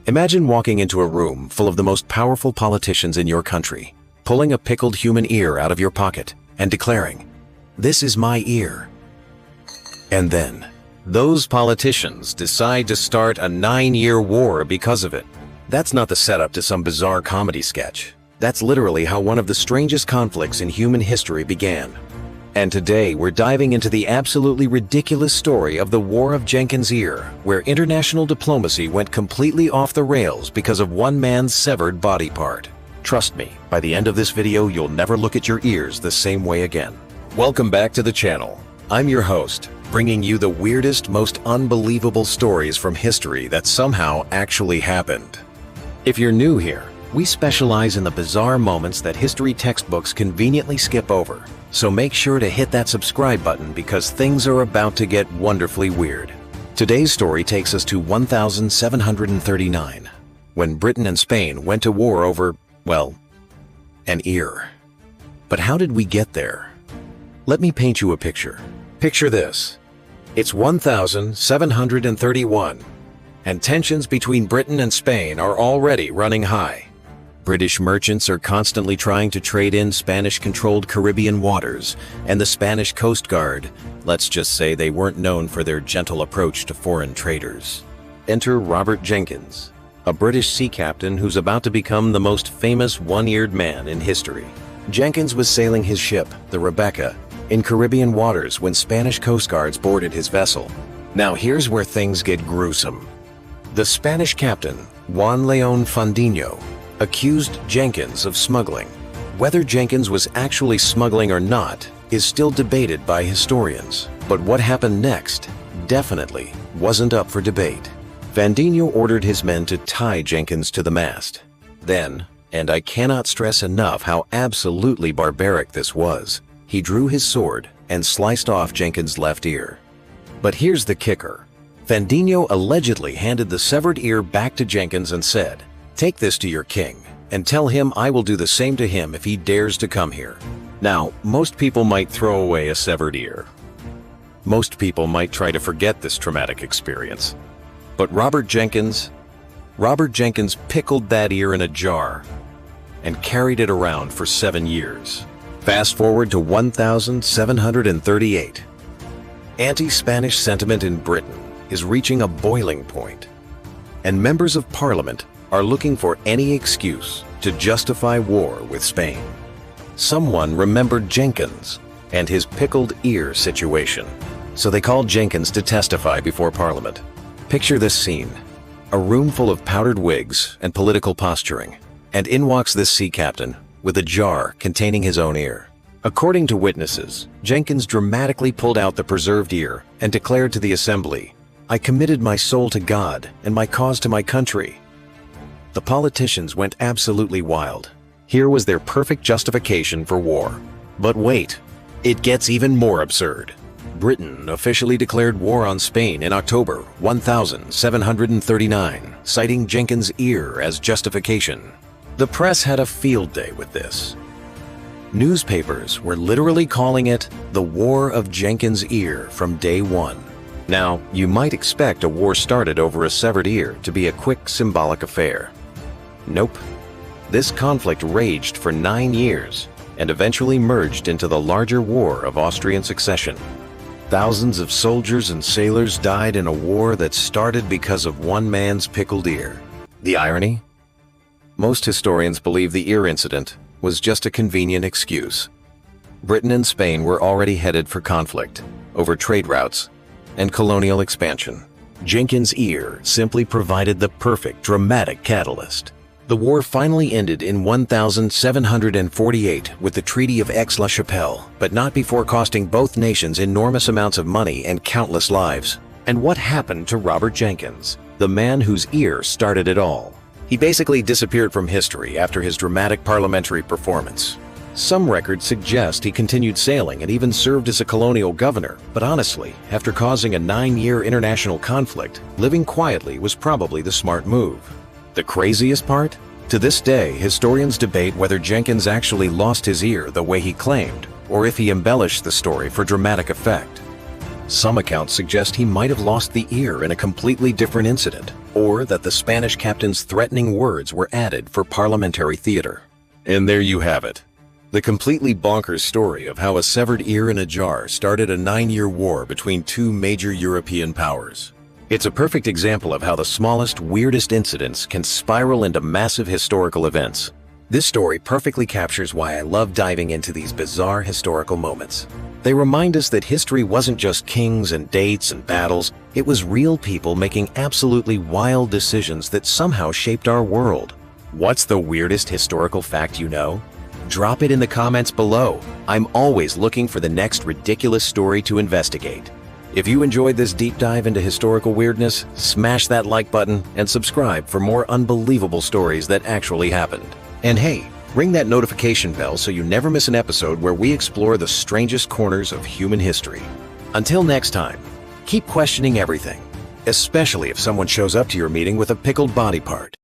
Imagine walking into a room full of the most powerful politicians in your country, pulling a pickled human ear out of your pocket and declaring, "This is my ear." And then, those politicians decide to start a 9-year war because of it. That's not the setup to some bizarre comedy sketch. That's literally how one of the strangest conflicts in human history began. And today we're diving into the absolutely ridiculous story of the War of Jenkins Ear, where international diplomacy went completely off the rails because of one man's severed body part. Trust me, by the end of this video, you'll never look at your ears the same way again. Welcome back to the channel. I'm your host, bringing you the weirdest, most unbelievable stories from history that somehow actually happened. If you're new here, we specialize in the bizarre moments that history textbooks conveniently skip over. So make sure to hit that subscribe button because things are about to get wonderfully weird. Today's story takes us to 1739, when Britain and Spain went to war over, well, an ear. But how did we get there? Let me paint you a picture. Picture this. It's 1731, and tensions between Britain and Spain are already running high. British merchants are constantly trying to trade in Spanish-controlled Caribbean waters, and the Spanish Coast Guard, let's just say they weren't known for their gentle approach to foreign traders. Enter Robert Jenkins, a British sea captain who's about to become the most famous one-eared man in history. Jenkins was sailing his ship, the Rebecca, in Caribbean waters when Spanish Coast Guards boarded his vessel. Now here's where things get gruesome. The Spanish captain, Juan León Fandiño, accused Jenkins of smuggling. Whether Jenkins was actually smuggling or not is still debated by historians, but what happened next definitely wasn't up for debate. Fandiño ordered his men to tie Jenkins to the mast. Then, and I cannot stress enough how absolutely barbaric this was, he drew his sword and sliced off Jenkins' left ear. But here's the kicker. Fandiño allegedly handed the severed ear back to Jenkins and said, "Take this to your king, and tell him I will do the same to him if he dares to come here." Now, most people might throw away a severed ear. Most people might try to forget this traumatic experience. But Robert Jenkins pickled that ear in a jar and carried it around for 7 years. Fast forward to 1738. Anti-Spanish sentiment in Britain is reaching a boiling point, and members of Parliament are looking for any excuse to justify war with Spain. Someone remembered Jenkins and his pickled ear situation, so they called Jenkins to testify before Parliament. Picture this scene: a room full of powdered wigs and political posturing, and in walks this sea captain with a jar containing his own ear. According to witnesses, Jenkins dramatically pulled out the preserved ear and declared to the assembly, "I committed my soul to God and my cause to my country." The politicians went absolutely wild. Here was their perfect justification for war. But wait, it gets even more absurd. Britain officially declared war on Spain in October 1739, citing Jenkins' ear as justification. The press had a field day with this. Newspapers were literally calling it the War of Jenkins Ear from day one. Now, you might expect a war started over a severed ear to be a quick symbolic affair. Nope. This conflict raged for 9 years and eventually merged into the larger War of Austrian Succession. Thousands of soldiers and sailors died in a war that started because of one man's pickled ear. The irony? Most historians believe the ear incident was just a convenient excuse. Britain and Spain were already headed for conflict over trade routes and colonial expansion. Jenkins' ear simply provided the perfect dramatic catalyst. The war finally ended in 1748 with the Treaty of Aix-la-Chapelle, but not before costing both nations enormous amounts of money and countless lives. And what happened to Robert Jenkins, the man whose ear started it all? He basically disappeared from history after his dramatic parliamentary performance. Some records suggest he continued sailing and even served as a colonial governor, but honestly, after causing a 9-year international conflict, living quietly was probably the smart move. The craziest part? To this day, historians debate whether Jenkins actually lost his ear the way he claimed, or if he embellished the story for dramatic effect. Some accounts suggest he might have lost the ear in a completely different incident, or that the Spanish captain's threatening words were added for parliamentary theater. And there you have it. The completely bonkers story of how a severed ear in a jar started a 9-year war between two major European powers. It's a perfect example of how the smallest, weirdest incidents can spiral into massive historical events. This story perfectly captures why I love diving into these bizarre historical moments. They remind us that history wasn't just kings and dates and battles, it was real people making absolutely wild decisions that somehow shaped our world. What's the weirdest historical fact you know? Drop it in the comments below. I'm always looking for the next ridiculous story to investigate. If you enjoyed this deep dive into historical weirdness, smash that like button and subscribe for more unbelievable stories that actually happened. And hey, ring that notification bell so you never miss an episode where we explore the strangest corners of human history. Until next time, keep questioning everything, especially if someone shows up to your meeting with a pickled body part.